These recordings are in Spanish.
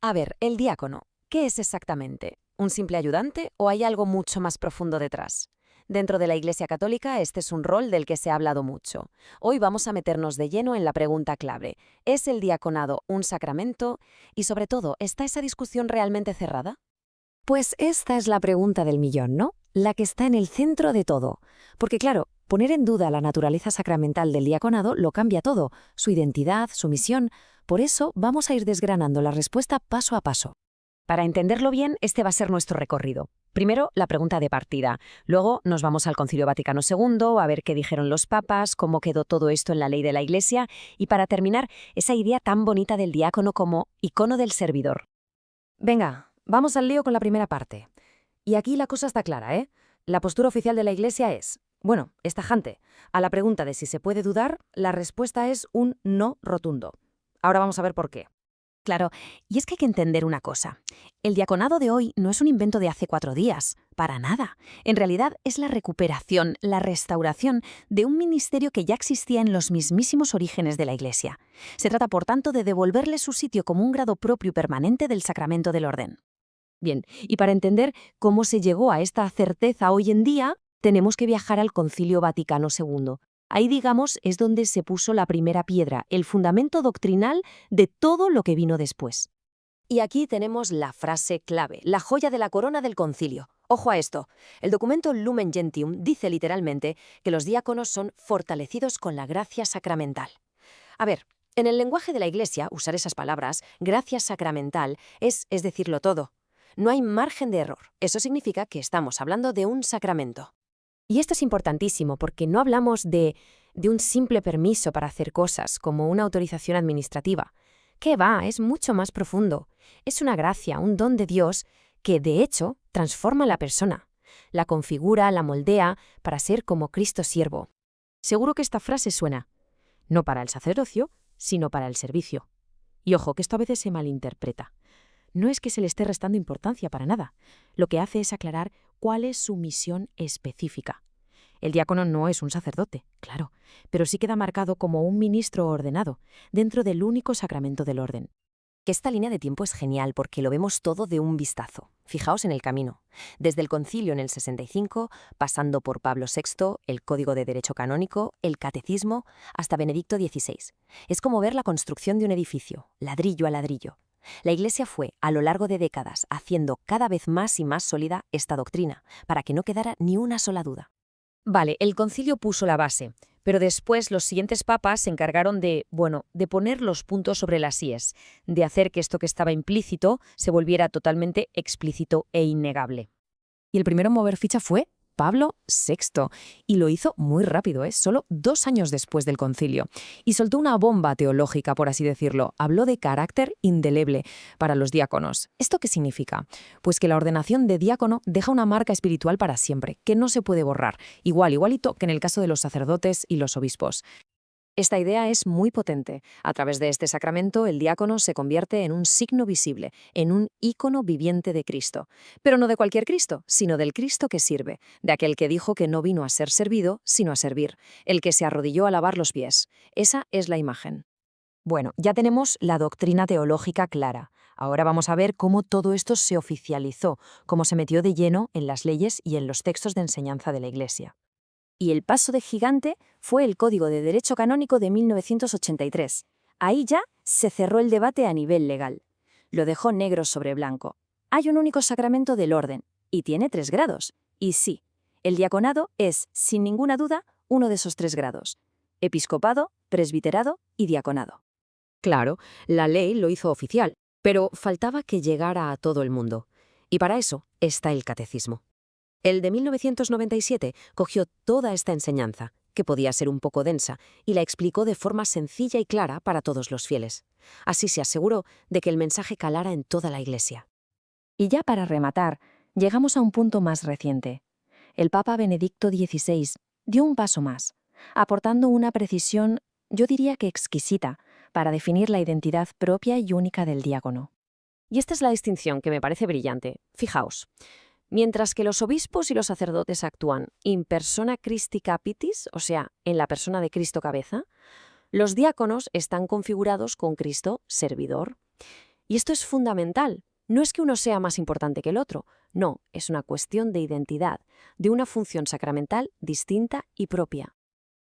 A ver, el diácono, ¿qué es exactamente? ¿Un simple ayudante o hay algo mucho más profundo detrás? Dentro de la Iglesia Católica, este es un rol del que se ha hablado mucho. Hoy vamos a meternos de lleno en la pregunta clave. ¿Es el diaconado un sacramento? Y sobre todo, ¿está esa discusión realmente cerrada? Pues esta es la pregunta del millón, ¿no? La que está en el centro de todo. Porque claro, poner en duda la naturaleza sacramental del diaconado lo cambia todo, su identidad, su misión. Por eso vamos a ir desgranando la respuesta paso a paso. Para entenderlo bien, este va a ser nuestro recorrido. Primero, la pregunta de partida. Luego nos vamos al Concilio Vaticano II, a ver qué dijeron los papas, cómo quedó todo esto en la ley de la Iglesia y para terminar, esa idea tan bonita del diácono como icono del servidor. Venga, vamos al lío con la primera parte. Y aquí la cosa está clara, ¿eh? La postura oficial de la Iglesia es tajante. A la pregunta de si se puede dudar, la respuesta es un no rotundo. Ahora vamos a ver por qué. Claro, y es que hay que entender una cosa. El diaconado de hoy no es un invento de hace 4 días, para nada. En realidad es la recuperación, la restauración de un ministerio que ya existía en los mismísimos orígenes de la Iglesia. Se trata, por tanto, de devolverle su sitio como un grado propio y permanente del sacramento del orden. Bien, y para entender cómo se llegó a esta certeza hoy en día, tenemos que viajar al Concilio Vaticano II. Ahí, digamos, es donde se puso la primera piedra, el fundamento doctrinal de todo lo que vino después. Y aquí tenemos la frase clave, la joya de la corona del concilio. Ojo a esto, el documento Lumen Gentium dice literalmente que los diáconos son fortalecidos con la gracia sacramental. A ver, en el lenguaje de la Iglesia, usar esas palabras, gracia sacramental, es decirlo todo. No hay margen de error. Eso significa que estamos hablando de un sacramento. Y esto es importantísimo porque no hablamos de un simple permiso para hacer cosas, como una autorización administrativa. ¿Qué va? Es mucho más profundo. Es una gracia, un don de Dios que, de hecho, transforma a la persona. La configura, la moldea para ser como Cristo siervo. Seguro que esta frase suena, no para el sacerdocio, sino para el servicio. Y ojo, que esto a veces se malinterpreta. No es que se le esté restando importancia para nada. Lo que hace es aclarar cuál es su misión específica. El diácono no es un sacerdote, claro, pero sí queda marcado como un ministro ordenado, dentro del único sacramento del orden. Que esta línea de tiempo es genial porque lo vemos todo de un vistazo. Fijaos en el camino. Desde el concilio en el 65, pasando por Pablo VI, el Código de Derecho Canónico, el Catecismo, hasta Benedicto XVI. Es como ver la construcción de un edificio, ladrillo a ladrillo. La Iglesia fue, a lo largo de décadas, haciendo cada vez más y más sólida esta doctrina, para que no quedara ni una sola duda. Vale, el concilio puso la base, pero después los siguientes papas se encargaron de poner los puntos sobre las íes, de hacer que esto que estaba implícito se volviera totalmente explícito e innegable. Y el primero en mover ficha fue Pablo VI, y lo hizo muy rápido, solo 2 años después del concilio. Y soltó una bomba teológica, por así decirlo. Habló de carácter indeleble para los diáconos. ¿Esto qué significa? Pues que la ordenación de diácono deja una marca espiritual para siempre, que no se puede borrar, igualito que en el caso de los sacerdotes y los obispos. Esta idea es muy potente. A través de este sacramento, el diácono se convierte en un signo visible, en un ícono viviente de Cristo. Pero no de cualquier Cristo, sino del Cristo que sirve, de aquel que dijo que no vino a ser servido, sino a servir, el que se arrodilló a lavar los pies. Esa es la imagen. Bueno, ya tenemos la doctrina teológica clara. Ahora vamos a ver cómo todo esto se oficializó, cómo se metió de lleno en las leyes y en los textos de enseñanza de la Iglesia. Y el paso de gigante fue el Código de Derecho Canónico de 1983. Ahí ya se cerró el debate a nivel legal. Lo dejó negro sobre blanco. Hay un único sacramento del orden, y tiene 3 grados. Y sí, el diaconado es, sin ninguna duda, uno de esos 3 grados: episcopado, presbiterado y diaconado. Claro, la ley lo hizo oficial, pero faltaba que llegara a todo el mundo. Y para eso está el catecismo. El de 1997 cogió toda esta enseñanza, que podía ser un poco densa, y la explicó de forma sencilla y clara para todos los fieles. Así se aseguró de que el mensaje calara en toda la Iglesia. Y ya para rematar, llegamos a un punto más reciente. El Papa Benedicto XVI dio un paso más, aportando una precisión, yo diría que exquisita, para definir la identidad propia y única del diácono. Y esta es la distinción que me parece brillante. Fijaos. Mientras que los obispos y los sacerdotes actúan in persona Christi capitis, o sea, en la persona de Cristo cabeza, los diáconos están configurados con Cristo servidor. Y esto es fundamental. No es que uno sea más importante que el otro, no, es una cuestión de identidad, de una función sacramental distinta y propia.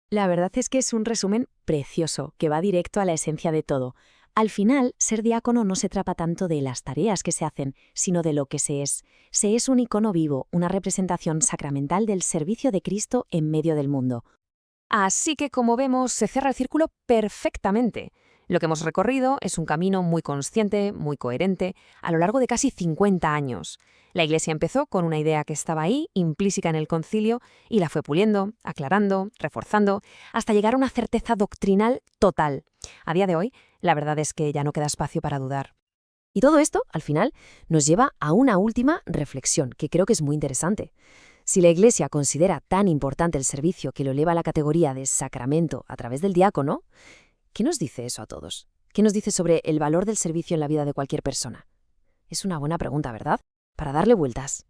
La verdad es que es un resumen precioso, que va directo a la esencia de todo. Al final, ser diácono no se trata tanto de las tareas que se hacen, sino de lo que se es. Se es un icono vivo, una representación sacramental del servicio de Cristo en medio del mundo. Así que, como vemos, se cierra el círculo perfectamente. Lo que hemos recorrido es un camino muy consciente, muy coherente, a lo largo de casi 50 años. La Iglesia empezó con una idea que estaba ahí, implícita en el concilio, y la fue puliendo, aclarando, reforzando, hasta llegar a una certeza doctrinal total. A día de hoy, la verdad es que ya no queda espacio para dudar. Y todo esto, al final, nos lleva a una última reflexión, que creo que es muy interesante. Si la Iglesia considera tan importante el servicio que lo eleva a la categoría de sacramento a través del diácono, ¿qué nos dice eso a todos? ¿Qué nos dice sobre el valor del servicio en la vida de cualquier persona? Es una buena pregunta, ¿verdad? Para darle vueltas.